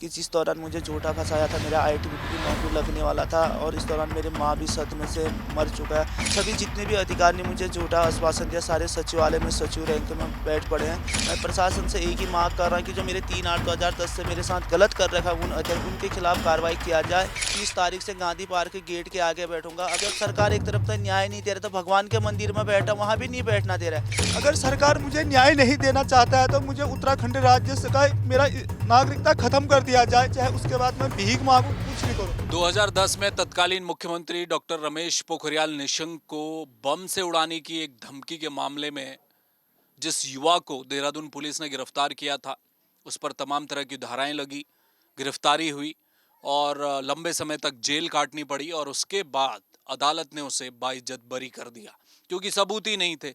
कि जिस दौरान मुझे झूठा फंसाया था, मेरा आईटीबीपी की नौकरी लगने वाला था और इस दौरान मेरी माँ भी सदमे से मर चुका है। सभी जितने भी अधिकारी ने मुझे झूठा आश्वासन दिया, सारे सचिवालय में सचिव रैंक में बैठ पड़े हैं। मैं प्रशासन से एक ही मांग कर रहा हूँ कि जो मेरे 3/8/2010 से मेरे साथ गलत कर रखा है उनके खिलाफ कार्रवाई किया जाए। 30 तारीख से गांधी पार्क के गेट के आगे बैठूंगा। अगर सरकार एक तरफ तो न्याय नहीं दे रहा, तो भगवान के मंदिर में बैठा वहाँ भी नहीं बैठना दे रहा है। अगर सरकार मुझे न्याय नहीं देना चाहता है तो मुझे उत्तराखंड राज्य से का मेरा नागरिकता खत्म कर दिया जाए, चाहे उसके बाद मैं भीख मांगू, कुछ नहीं करूँ। 2010 में तत्कालीन मुख्यमंत्री डॉक्टर रमेश पोखरियाल निशंक को बम से उड़ाने की एक धमकी के मामले में जिस युवा को देहरादून पुलिस ने गिरफ्तार किया था, उस पर तमाम तरह की धाराएं लगी, गिरफ्तारी हुई और लंबे समय तक जेल काटनी पड़ी और उसके बाद अदालत ने उसे बाइज्जत बरी कर दिया क्योंकि सबूत ही नहीं थे।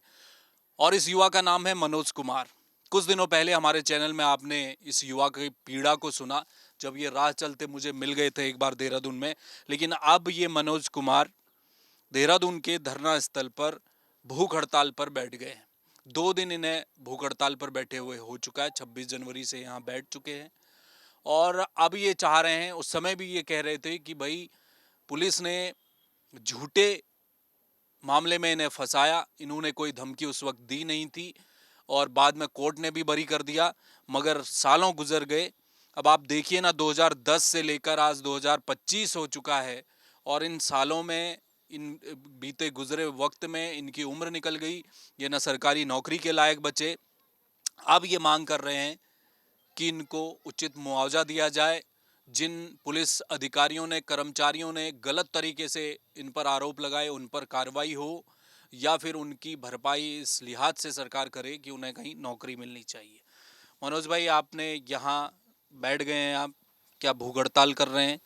और इस युवा का नाम है मनोज कुमार। कुछ दिनों पहले हमारे चैनल में आपने इस युवा की पीड़ा को सुना जब ये राह चलते मुझे मिल गए थे एक बार देहरादून में। लेकिन अब ये मनोज कुमार देहरादून के धरना स्थल पर भूख हड़ताल पर बैठ गए हैं। 2 दिन इन्हें भूख हड़ताल पर बैठे हुए हो चुका है। 26 जनवरी से यहाँ बैठ चुके हैं और अब ये चाह रहे हैं, उस समय भी ये कह रहे थे कि भाई पुलिस ने झूठे मामले में इन्हें फंसाया, इन्होंने कोई धमकी उस वक्त दी नहीं थी और बाद में कोर्ट ने भी बरी कर दिया। मगर सालों गुजर गए। अब आप देखिए ना, 2010 से लेकर आज 2025 हो चुका है और इन सालों में, इन बीते गुजरे वक्त में इनकी उम्र निकल गई। ये न सरकारी नौकरी के लायक बचे। अब ये मांग कर रहे हैं कि इनको उचित मुआवजा दिया जाए। जिन पुलिस अधिकारियों ने, कर्मचारियों ने गलत तरीके से इन पर आरोप लगाए, उन पर कार्रवाई हो या फिर उनकी भरपाई इस लिहाज से सरकार करे कि उन्हें कहीं नौकरी मिलनी चाहिए। मनोज भाई, आपने यहाँ बैठ गए हैं, आप क्या भूख हड़ताल कर रहे हैं?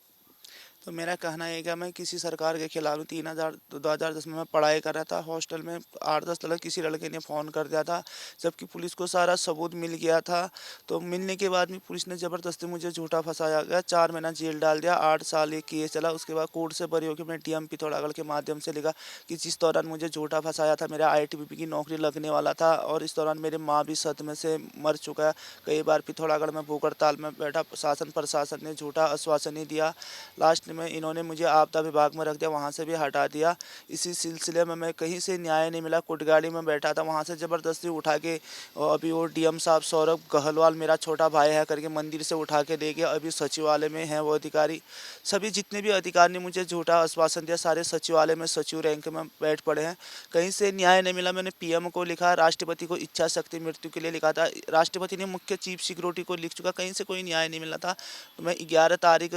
तो मेरा कहना है कि मैं किसी सरकार के खिलाफ 2010 में मैं पढ़ाई कर रहा था हॉस्टल में। 8-10 लड़के, किसी लड़के ने फ़ोन कर दिया था, जबकि पुलिस को सारा सबूत मिल गया था। तो मिलने के बाद भी पुलिस ने ज़बरदस्ती मुझे झूठा फंसाया गया, 4 महीना जेल डाल दिया, 8 साल ये केस चला। उसके बाद कोर्ट से बरी होकर मैं डीएम पिथौरागढ़ के माध्यम से लिखा कि जिस दौरान मुझे झूठा फंसाया था, मेरा आईटीबीपी की नौकरी लगने वाला था और इस दौरान मेरी माँ भी सदमे से मर चुका है। कई बार पिथौरागढ़ में भूख हड़ताल में बैठा, शासन प्रशासन ने झूठा आश्वासन ही दिया। लास्ट में इन्होंने मुझे आपदा विभाग में रख दिया, वहाँ से भी हटा दिया। इसी सिलसिले में मैं कहीं से न्याय नहीं मिला, कोटगाड़ी में बैठा था, वहाँ से ज़बरदस्ती उठा के और अभी वो डीएम साहब सौरभ गहलवाल, मेरा छोटा भाई है करके, मंदिर से उठा के ले गया। अभी सचिवालय में हैं वो अधिकारी। सभी जितने भी अधिकारी ने मुझे झूठा आश्वासन दिया, सारे सचिवालय में सचिव रैंक में बैठ पड़े हैं। कहीं से न्याय नहीं मिला। मैंने पीएम को लिखा, राष्ट्रपति को इच्छा शक्ति मृत्यु के लिए लिखा था, राष्ट्रपति ने मुख्य चीफ सिक्योरिटी को लिख चुका, कहीं से कोई न्याय नहीं मिला था। तो मैं 11 तारीख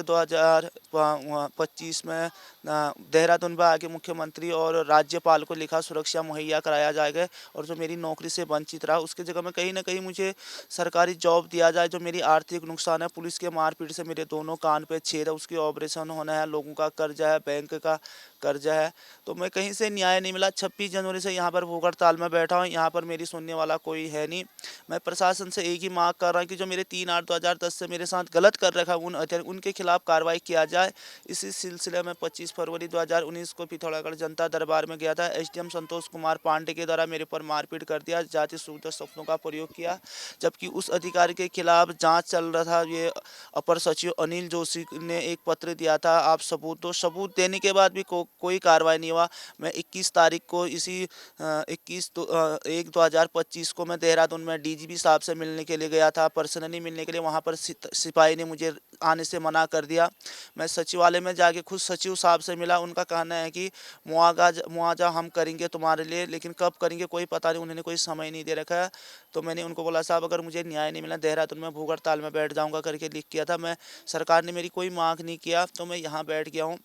2025 में देहरादून में आके मुख्यमंत्री और राज्यपाल को लिखा, सुरक्षा मुहैया कराया जाएगा और जो मेरी नौकरी से वंचित रहा उसके जगह में कहीं ना कहीं मुझे सरकारी जॉब दिया जाए। जो मेरी आर्थिक नुकसान है, पुलिस के मारपीट से मेरे दोनों कान पे छेद है, उसकी ऑपरेशन होना है, लोगों का कर्जा है, बैंक का कर्जा है। तो मैं कहीं से न्याय नहीं मिला। 26 जनवरी से यहाँ पर भूख हड़ताल में बैठा हूँ, यहाँ पर मेरी सुनने वाला कोई है नहीं। मैं प्रशासन से एक ही मांग कर रहा हूँ कि जो मेरे 3/8/2010 से मेरे साथ गलत कर रखा है उनके खिलाफ कार्रवाई किया जाए। इसी सिलसिले में 25 फरवरी 2019 को पिथौरागढ़ जनता दरबार में गया था। एसडीएम संतोष कुमार पांडे के द्वारा मेरे पर मारपीट कर दिया, जाति सूचक शब्दों का प्रयोग किया, जबकि उस अधिकारी के खिलाफ जांच चल रहा था। ये अपर सचिव अनिल जोशी ने एक पत्र दिया था, आप सबूत दो। सबूत देने के बाद भी कोई कार्रवाई नहीं हुआ। मैं 21 तारीख को इसी 21/1/2025 को मैं देहरादून में डीजीपी साहब से मिलने के लिए गया था, पर्सनली मिलने के लिए। वहाँ पर सिपाही ने मुझे आने से मना कर दिया। मैं सचिवालय में जाके खुद सचिव साहब से मिला। उनका कहना है कि मुआवजा हम करेंगे तुम्हारे लिए, लेकिन कब करेंगे कोई पता नहीं, उन्होंने कोई समय नहीं दे रखा है। तो मैंने उनको बोला, साहब अगर मुझे न्याय नहीं मिला, देहरादून में भूख हड़ताल में बैठ जाऊँगा करके लिख किया था। मैं, सरकार ने मेरी कोई मांग नहीं किया, तो मैं यहाँ बैठ गया हूँ।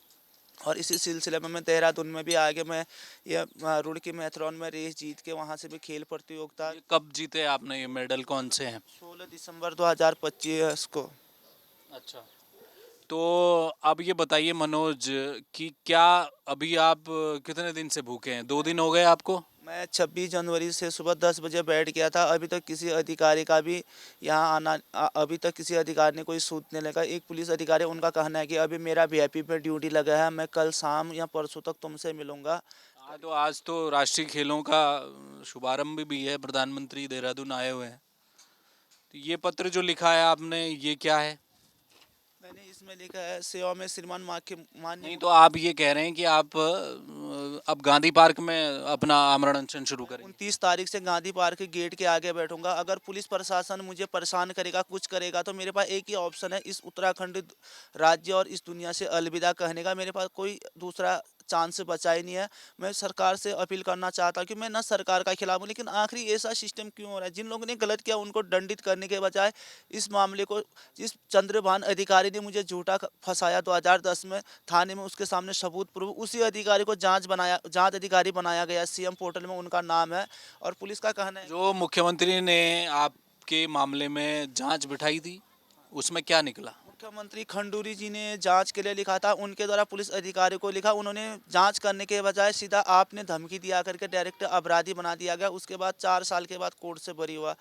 और इसी सिलसिले में मैं देहरादून में भी आगे मैं ये रुड़की मैथरॉन में रेस जीत के वहाँ से भी खेल प्रतियोगिता। ये कब जीते आपने? ये मेडल कौन से हैं? 16 दिसंबर 2025 को। अच्छा, तो अब ये बताइए मनोज कि क्या अभी आप कितने दिन से भूखे हैं? 2 दिन हो गए आपको? मैं 26 जनवरी से सुबह 10 बजे बैठ गया था। अभी तक किसी अधिकारी का भी यहाँ आना, अभी तक किसी अधिकारी ने कोई सूद नहीं लगा। एक पुलिस अधिकारी, उनका कहना है कि अभी मेरा वीआईपी पे ड्यूटी लगा है, मैं कल शाम या परसों तक तुमसे मिलूंगा। हाँ, तो आज तो राष्ट्रीय खेलों का शुभारंभ भी है, प्रधानमंत्री देहरादून आए हुए हैं। तो ये पत्र जो लिखा है आपने, ये क्या है? इसमें लिखा है सेवा में श्रीमान माँ के मान्य। नहीं तो आप ये कह रहे हैं कि आप अब गांधी पार्क में अपना आमरण अनशन शुरू करेंगे? 29 तारीख से गांधी पार्क के गेट के आगे बैठूंगा। अगर पुलिस प्रशासन मुझे परेशान करेगा, कुछ करेगा, तो मेरे पास एक ही ऑप्शन है, इस उत्तराखंड राज्य और इस दुनिया से अलविदा कहने का। मेरे पास कोई दूसरा चांस बचा ही नहीं है। मैं सरकार से अपील करना चाहता हूँ कि मैं ना सरकार का खिलाफ हूँ, लेकिन आखिर ऐसा सिस्टम क्यों हो रहा है? जिन लोगों ने गलत किया उनको दंडित करने के बजाय इस मामले को, जिस चंद्रभान अधिकारी ने मुझे झूठा फंसाया 2010 में थाने में, उसके सामने सबूत प्रूफ, उसी अधिकारी को जांच अधिकारी बनाया गया। सीएम पोर्टल में उनका नाम है। और पुलिस का कहना है, जो मुख्यमंत्री ने आपके मामले में जांच बिठाई थी उसमें क्या निकला? मुख्यमंत्री खंडूरी जी ने जांच के लिए लिखा था, उनके द्वारा पुलिस अधिकारी को लिखा, उन्होंने जांच करने के बजाय सीधा आपने धमकी दिया करके डायरेक्ट अपराधी बना दिया गया। उसके बाद 4 साल के बाद कोर्ट से बरी हुआ।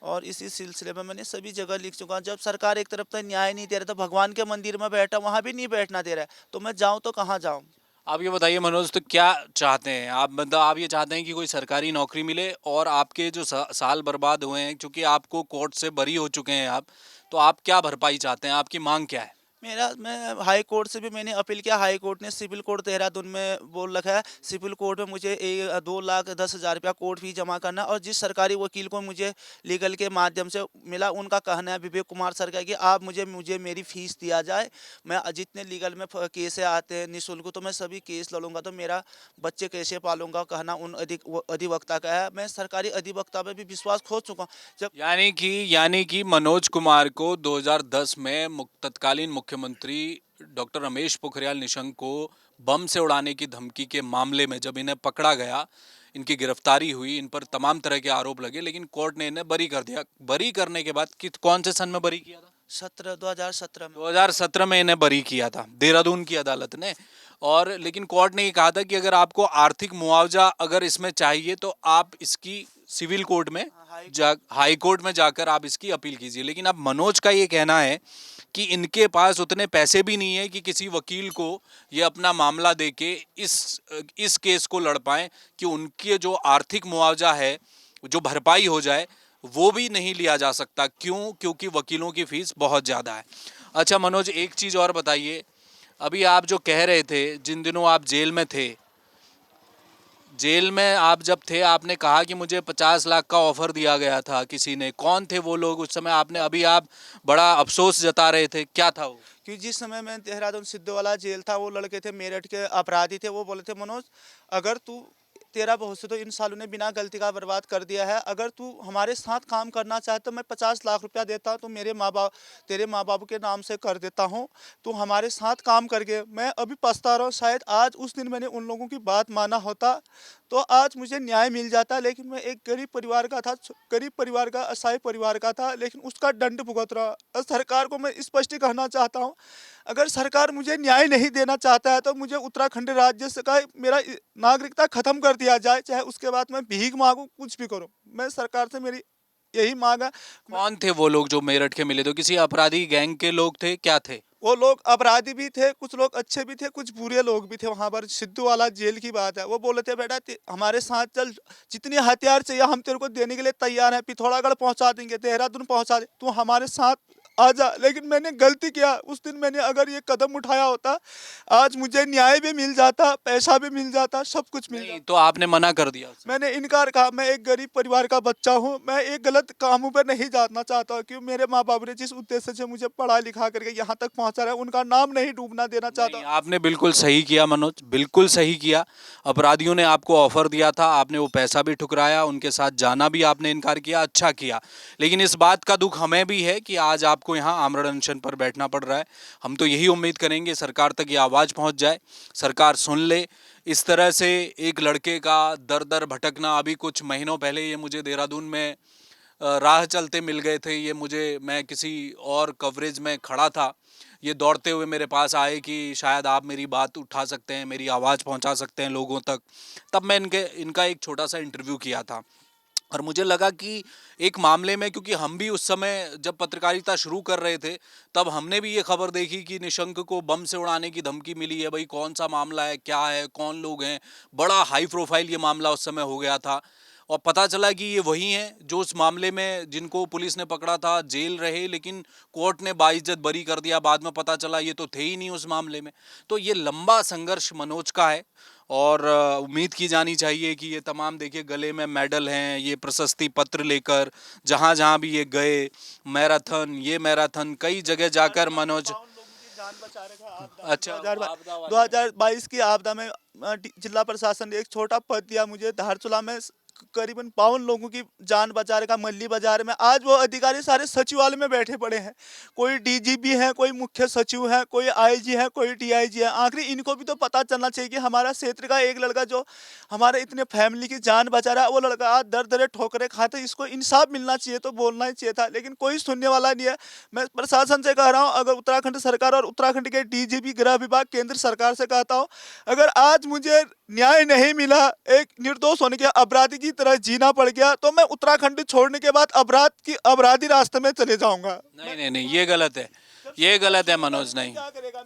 और इसी सिलसिले में मैंने सभी जगह लिख चुका हूं। जब सरकार एक तरफ तो न्याय नहीं दे रहा, तो भगवान के मंदिर में बैठा, वहां भी नहीं बैठना दे रहा है, तो मैं जाऊं तो कहाँ जाऊं? आप ये बताइए मनोज, तो क्या चाहते हैं आप? मतलब आप ये चाहते हैं कि कोई सरकारी नौकरी मिले और आपके जो साल बर्बाद हुए हैं, क्योंकि आपको कोर्ट से बरी हो चुके हैं आप, तो आप क्या भरपाई चाहते हैं? आपकी मांग क्या है? मैं हाई कोर्ट से भी मैंने अपील किया। हाई कोर्ट ने सिविल कोर्ट देहरादून में बोल रखा है, सिविल कोर्ट में मुझे 2,10,000 रुपया कोर्ट फी जमा करना। और जिस सरकारी वकील को मुझे लीगल के माध्यम से मिला, उनका कहना है, विवेक कुमार सर का, कि आप मुझे मेरी फीस दिया जाए। मैं जितने लीगल में केस आते हैं निःशुल्क, तो मैं सभी केस लड़ूंगा, तो मेरा बच्चे कैसे पालूंगा, कहना उन अधिवक्ता का है। मैं सरकारी अधिवक्ता पे भी विश्वास खो चुका हूँ। जब यानी कि मनोज कुमार को 2010 में तत्कालीन मुख्यमंत्री डॉक्टर रमेश पोखरियाल निशंक को बम से उड़ाने की धमकी के मामले में जब इन्हें पकड़ा गया, इनकी गिरफ्तारी हुई, इन पर तमाम तरह के आरोप लगे, लेकिन कोर्ट ने इन्हें बरी कर दिया। बरी करने के बाद कौन से सन में बरी किया था? 2017 में 2017 में इन्हें बरी किया था देहरादून की अदालत ने। और लेकिन कोर्ट ने ये कहा था कि अगर आपको आर्थिक मुआवजा अगर इसमें चाहिए तो आप इसकी सिविल कोर्ट में हाई कोर्ट में जाकर आप इसकी अपील कीजिए। लेकिन अब मनोज का ये कहना है कि इनके पास उतने पैसे भी नहीं है कि किसी वकील को ये अपना मामला देके इस केस को लड़ पाएं, कि उनके जो आर्थिक मुआवजा है, जो भरपाई हो जाए, वो भी नहीं लिया जा सकता। क्यों? क्योंकि वकीलों की फीस बहुत ज़्यादा है। अच्छा मनोज, एक चीज़ और बताइए, अभी आप जो कह रहे थे, जिन दिनों आप जेल में थे, जेल में आप जब थे, आपने कहा कि मुझे 50 लाख का ऑफर दिया गया था किसी ने। कौन थे वो लोग उस समय? आपने अभी आप बड़ा अफसोस जता रहे थे, क्या था वो? कि जिस समय मैं देहरादून सिद्धवाला जेल था, वो लड़के थे, मेरठ के अपराधी थे। वो बोले थे, मनोज, अगर तू, तेरा बहुत से तो इन सालों ने बिना गलती का बर्बाद कर दिया है, अगर तू हमारे साथ काम करना चाहे तो मैं 50 लाख रुपया देता हूँ, तो तेरे माँ बाप के नाम से कर देता हूँ, तू हमारे साथ काम करके। मैं अभी पछता रहा हूँ, शायद आज उस दिन मैंने उन लोगों की बात माना होता तो आज मुझे न्याय मिल जाता। लेकिन मैं एक गरीब परिवार का था, गरीब परिवार का, असहाय परिवार का था, लेकिन उसका दंड भुगत रहा। और सरकार को मैं स्पष्ट कहना चाहता हूँ, अगर सरकार मुझे न्याय नहीं देना चाहता है तो मुझे उत्तराखंड राज्य से का मेरा नागरिकता खत्म कर दिया जाए, चाहे उसके बाद मैं भीख मांगू, कुछ भी करूँ। मैं सरकार से मेरी यही मांग है। कौन थे वो लोग जो मेरठ के मिले? तो किसी अपराधी गैंग के लोग थे, क्या थे? वो लोग अपराधी भी थे, कुछ लोग अच्छे भी थे, कुछ बुरे लोग भी थे। वहां पर सिद्धू वाला जेल की बात है, वो बोले थे, बेटा हमारे साथ चल, जितने हथियार चाहिए हम तेरे को देने के लिए तैयार हैं, पिथौरागढ़ पहुंचा देंगे, देहरादून पहुंचा दे, तू हमारे साथ आ जा। लेकिन मैंने गलती किया उस दिन। मैंने अगर ये कदम उठाया होता, आज मुझे न्याय भी मिल जाता, पैसा भी मिल जाता, सब कुछ मिल नहीं जाता। तो आपने मना कर दिया उससे? मैंने इनकार कहा। मैं एक गरीब परिवार का बच्चा हूँ, मैं एक गलत कामों पर नहीं जाना चाहता, क्योंकि मेरे माँ बाप ने जिस उद्देश्य से मुझे पढ़ा लिखा करके यहाँ तक पहुँचा रहा है, उनका नाम नहीं डूबना देना चाहता। नहीं, आपने बिल्कुल सही किया मनोज, बिल्कुल सही किया। अपराधियों ने आपको ऑफर दिया था, आपने वो पैसा भी ठुकराया, उनके साथ जाना भी आपने इनकार किया, अच्छा किया। लेकिन इस बात का दुख हमें भी है कि आज आपको यहाँ आमरण अनशन पर बैठना पड़ रहा है। हम तो यही उम्मीद करेंगे सरकार तक ये आवाज़ पहुँच जाए, सरकार सुन ले। इस तरह से एक लड़के का दर दर भटकना, अभी कुछ महीनों पहले ये मुझे देहरादून में राह चलते मिल गए थे। मैं किसी और कवरेज में खड़ा था, ये दौड़ते हुए मेरे पास आए कि शायद आप मेरी बात उठा सकते हैं, मेरी आवाज़ पहुंचा सकते हैं लोगों तक। तब मैं इनका एक छोटा सा इंटरव्यू किया था। और मुझे लगा कि एक मामले में, क्योंकि हम भी उस समय जब पत्रकारिता शुरू कर रहे थे, तब हमने भी ये खबर देखी कि निशंक को बम से उड़ाने की धमकी मिली है। भाई कौन सा मामला है, क्या है, कौन लोग हैं, बड़ा हाई प्रोफाइल ये मामला उस समय हो गया था। और पता चला कि ये वही हैं जो उस मामले में जिनको पुलिस ने पकड़ा था, जेल रहे, लेकिन कोर्ट ने बाइज्जत बरी कर दिया। बाद में पता चला ये तो थे ही नहीं उस मामले में। तो ये लंबा संघर्ष मनोज का है और उम्मीद की जानी चाहिए कि ये तमाम, देखिए गले में मेडल हैं, ये प्रशस्ति पत्र लेकर जहां जहां भी ये गए, मैराथन कई जगह जाकर मनोज। जान बचा रखा अच्छा, आपदा वाले। 2022 की आपदा में जिला प्रशासन ने एक छोटा पद दिया मुझे धारचूला में, करीबन 52 लोगों की जान बचा रखा मल्ली बाजार में। आज वो अधिकारी सारे सचिवालय में बैठे पड़े हैं, कोई डीजीपी है, कोई मुख्य सचिव है, कोई आईजी है, कोई डीआईजी है। आखिर इनको भी तो पता चलना चाहिए कि हमारा क्षेत्र का एक लड़का जो हमारे इतने फैमिली की जान बचा रहा है, वो लड़का आज दर दरे ठोकरे खाते, इसको इंसाफ मिलना चाहिए, तो बोलना ही चाहिए था, लेकिन कोई सुनने वाला नहीं है। मैं प्रशासन से कह रहा हूँ, अगर उत्तराखंड सरकार और उत्तराखंड के डीजीपी, गृह विभाग, केंद्र सरकार से कहता हूँ, अगर आज मुझे न्याय नहीं मिला, एक निर्दोष होने के अपराधी की तरह जीना पड़ गया, तो मैं उत्तराखंड छोड़ने के बाद अपराधी रास्ते में चले जाऊंगा। नहीं, ये गलत है, ये गलत है मनोज। नहीं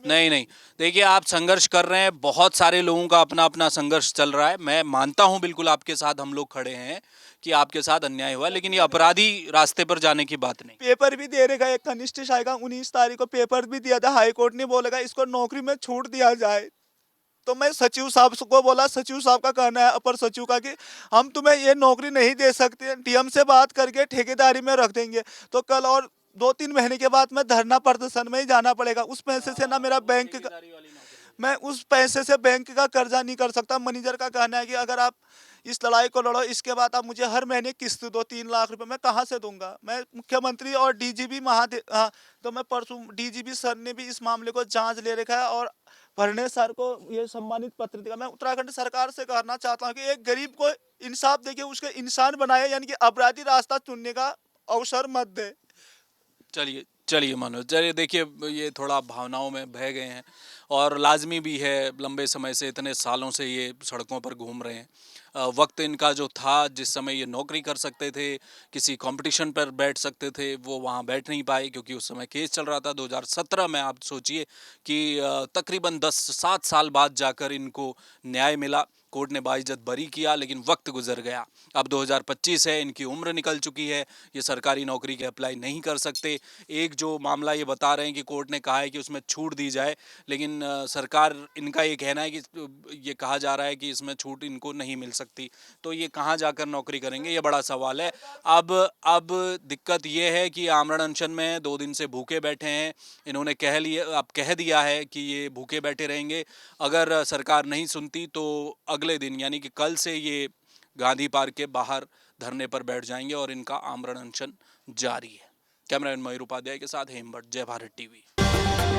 नहीं नहीं, देखिए आप संघर्ष कर रहे हैं, बहुत सारे लोगों का अपना अपना संघर्ष चल रहा है। मैं मानता हूं बिल्कुल, आपके साथ हम लोग खड़े हैं कि आपके साथ अन्याय हुआ, लेकिन ये अपराधी रास्ते पर जाने की बात नहीं। पेपर भी दे रहेगा, एक कनिष्ठ आएगा 19 तारीख को, पेपर भी दिया था, हाईकोर्ट ने बोलेगा इसको नौकरी में छूट दिया जाए। तो मैं सचिव साहब को बोला, सचिव साहब का कहना है, अपर सचिव का, कि हम तुम्हें ये नौकरी नहीं दे सकते, डीएम से बात करके ठेकेदारी में रख देंगे। तो कल और 2-3 महीने के बाद मैं धरना प्रदर्शन में ही जाना पड़ेगा। उस पैसे से ना मेरा बैंक का, मैं उस पैसे से बैंक का कर्जा नहीं कर सकता। मैनेजर का कहना है कि अगर आप इस लड़ाई को लड़ो, इसके बाद आप मुझे हर महीने किस्त दो 3 लाख रुपए, मैं कहाँ से दूंगा। मैं मुख्यमंत्री और डीजीपी तो मैं परसों डीजीपी सर ने भी इस मामले को जांच ले रखा है और भरने सर को ये सम्मानित पत्र दिया। मैं उत्तराखंड सरकार से कहना चाहता हूँ कि एक गरीब को इंसाफ देके उसके इंसान बनाए, यानी कि अपराधी रास्ता चुनने का अवसर मत दे। चलिए चलिए मनोज, चलिए देखिए, ये थोड़ा भावनाओं में बह गए हैं और लाजमी भी है, लंबे समय से, इतने सालों से ये सड़कों पर घूम रहे हैं। वक्त इनका जो था, जिस समय ये नौकरी कर सकते थे, किसी कंपटीशन पर बैठ सकते थे, वो वहाँ बैठ नहीं पाए क्योंकि उस समय केस चल रहा था 2017 में। आप सोचिए कि तकरीबन 7 साल बाद जाकर इनको न्याय मिला, कोर्ट ने बाइज्जत बरी किया, लेकिन वक्त गुजर गया। अब 2025 है, इनकी उम्र निकल चुकी है, ये सरकारी नौकरी के अप्लाई नहीं कर सकते। एक जो मामला ये बता रहे हैं कि कोर्ट ने कहा है कि उसमें छूट दी जाए, लेकिन सरकार, इनका ये कहना है कि ये कहा जा रहा है कि इसमें छूट इनको नहीं मिल सकती। तो ये कहाँ जाकर नौकरी करेंगे, ये बड़ा सवाल है। अब दिक्कत ये है कि आमरण अनशन में 2 दिन से भूखे बैठे हैं। इन्होंने कह दिया है कि ये भूखे बैठे रहेंगे। अगर सरकार नहीं सुनती तो अगले दिन, यानी कि कल से, ये गांधी पार्क के बाहर धरने पर बैठ जाएंगे और इनका आमरण अनशन जारी है। कैमरामैन मयूर उपाध्याय के साथ हेमभट्ट, जय भारत टीवी।